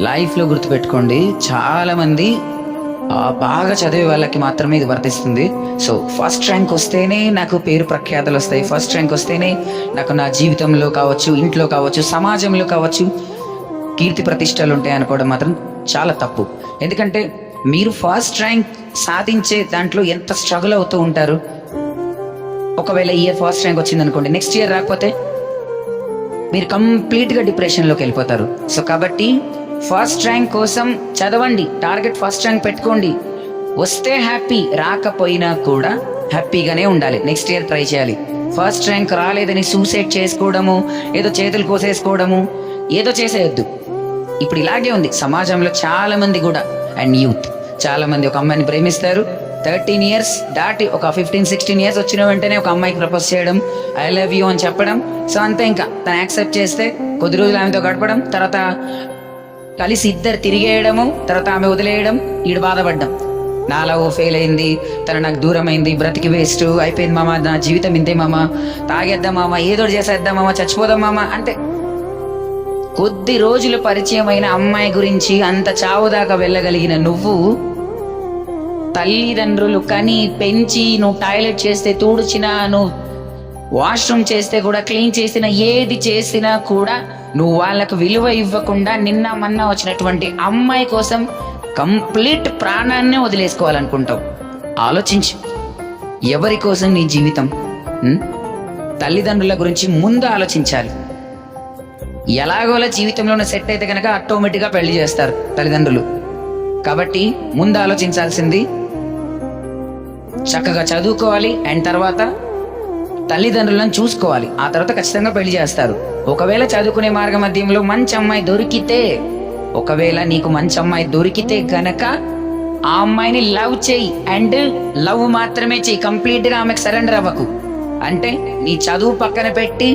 లైఫ్లో గుర్తుపెట్టుకోండి, చాలామంది బాగా చదివే వాళ్ళకి మాత్రమే ఇది వర్తిస్తుంది. సో ఫస్ట్ ర్యాంక్ వస్తేనే నాకు పేరు ప్రఖ్యాతలు వస్తాయి, ఫస్ట్ ర్యాంక్ వస్తేనే నాకు నా జీవితంలో కావచ్చు, ఇంట్లో కావచ్చు, సమాజంలో కావచ్చు కీర్తి ప్రతిష్టలు ఉంటాయి అనుకోవడం మాత్రం చాలా తప్పు. ఎందుకంటే మీరు ఫస్ట్ ర్యాంక్ సాధించే దాంట్లో ఎంత స్ట్రగుల్ అవుతూ ఉంటారు. ఒకవేళ ఈ ఇయర్ ఫస్ట్ ర్యాంక్ వచ్చింది అనుకోండి, నెక్స్ట్ ఇయర్ రాకపోతే మీరు కంప్లీట్గా డిప్రెషన్లోకి వెళ్ళిపోతారు. సో కాబట్టి ఫస్ట్ ర్యాంక్ కోసం చదవండి, టార్గెట్ ఫస్ట్ ర్యాంక్ పెట్టుకోండి. వస్తే హ్యాపీ, రాకపోయినా కూడా హ్యాపీగానే ఉండాలి. నెక్స్ట్ ఇయర్ ట్రై చేయాలి. ఫస్ట్ ర్యాంక్ రాలేదని సూసైడ్ చేసుకోవడము, ఏదో చేతులు కోసేసుకోవడము, ఏదో చేసేయొద్దు. ఇప్పుడు ఇలాగే ఉంది సమాజంలో చాలా మంది కూడా. అండ్ యూత్ చాలా మంది ఒక అమ్మాయిని ప్రేమిస్తారు, 13 years దాటి ఒక 15-16 years వచ్చిన వెంటనే ఒక అమ్మాయికి ప్రపోజ్ చేయడం, ఐ లవ్ యూ అని చెప్పడం. సో అంతే, ఇంకా తను యాక్సెప్ట్ చేస్తే కొద్ది రోజులు ఆమెతో గడపడం, తర్వాత కలిసి ఇద్దరు తిరిగేయడము, తర్వాత ఆమె వదిలేయడం, ఈడు బాధపడ్డం, నా లవ్ ఫెయిల్ అయింది, తను నాకు దూరం అయింది, బ్రతికి వేస్ట్ అయిపోయింది మామ, నా జీవితం ఇంతే మామ, తాగేద్దాం మామ, ఏదో చేసేద్దాం మామ, చచ్చిపోదాం మామ. అంటే కొద్ది రోజులు పరిచయమైన అమ్మాయి గురించి అంత చావు దాకా వెళ్ళగలిగిన నువ్వు, తల్లిదండ్రులు కని పెంచి, నువ్వు టాయిలెట్ చేస్తే తుడిచినా, నువ్వు వాష్రూమ్ చేస్తే కూడా క్లీన్ చేసినా, ఏది చేసినా కూడా నువ్వు వాళ్ళకు విలువ ఇవ్వకుండా నిన్న మొన్న వచ్చినటువంటి అమ్మాయి కోసం కంప్లీట్ ప్రాణాన్నే వదిలేసుకోవాలనుకుంటావు. ఆలోచించు, ఎవరి కోసం నీ జీవితం? తల్లిదండ్రుల గురించి ముందు ఆలోచించాలి. ఎలాగోలా జీవితంలోనే సెట్ అయితే కనుక ఆటోమేటిక్గా పెళ్లి చేస్తారు తల్లిదండ్రులు. కాబట్టి ముందు ఆలోచించాల్సింది చక్కగా చదువుకోవాలి, అండ్ తర్వాత తల్లిదండ్రులను చూసుకోవాలి, ఆ తర్వాత ఖచ్చితంగా పెళ్లి చేస్తారు. ఒకవేళ చదువుకునే మార్గ మధ్యంలో మంచి అమ్మాయి దొరికితే, ఒకవేళ నీకు మంచి అమ్మాయి దొరికితే గనక ఆ అమ్మాయిని లవ్ చేయి, అండ్ లవ్ మాత్రమే చేయి, కంప్లీట్గా ఆమెకు సరెండర్ అవ్వకు. అంటే నీ చదువు పక్కన పెట్టి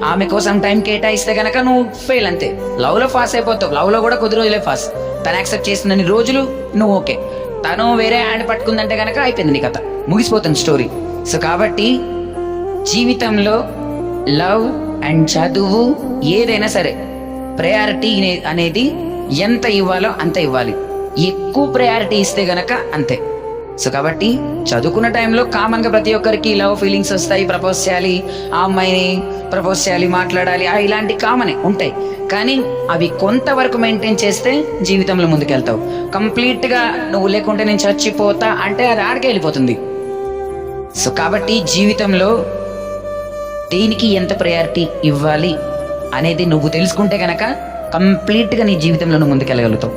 ఆమె కోసం టైం కేటాయిస్తే గనక నువ్వు ఫెయిల్. అంతే, లవ్లో ఫాస్ట్ అయిపోతావు. లవ్లో కూడా కొద్ది రోజులే ఫాస్ట్. తను యాక్సెప్ట్ చేస్తుందని రోజులు నువ్వు ఓకే, తను వేరే హ్యాండ్ పట్టుకుందంటే కనుక అయిపోయింది నీ కథ, ముగిసిపోతుంది స్టోరీ. సో కాబట్టి జీవితంలో లవ్ అండ్ చదువు ఏదైనా సరే ప్రయారిటీ అనేది ఎంత ఇవ్వాలో అంత ఇవ్వాలి. ఎక్కువ ప్రయారిటీ ఇస్తే గనక అంతే. సో కాబట్టి చదువుకున్న టైంలో కామన్గా ప్రతి ఒక్కరికి లవ్ ఫీలింగ్స్ వస్తాయి, ప్రపోజ్ చేయాలి, ఆ అమ్మాయిని ప్రపోజ్ చేయాలి, మాట్లాడాలి, ఇలాంటి కామనే ఉంటాయి. కానీ అవి కొంతవరకు మెయింటైన్ చేస్తే జీవితంలో ముందుకెళ్తావు. కంప్లీట్గా నువ్వు లేకుంటే నేను చచ్చిపోతా అంటే అది ఆడికే వెళ్ళిపోతుంది. సో కాబట్టి జీవితంలో దేనికి ఎంత ప్రయారిటీ ఇవ్వాలి అనేది నువ్వు తెలుసుకుంటే కనుక కంప్లీట్గా నీ జీవితంలో నువ్వు ముందుకెళ్ళగలుగుతావు.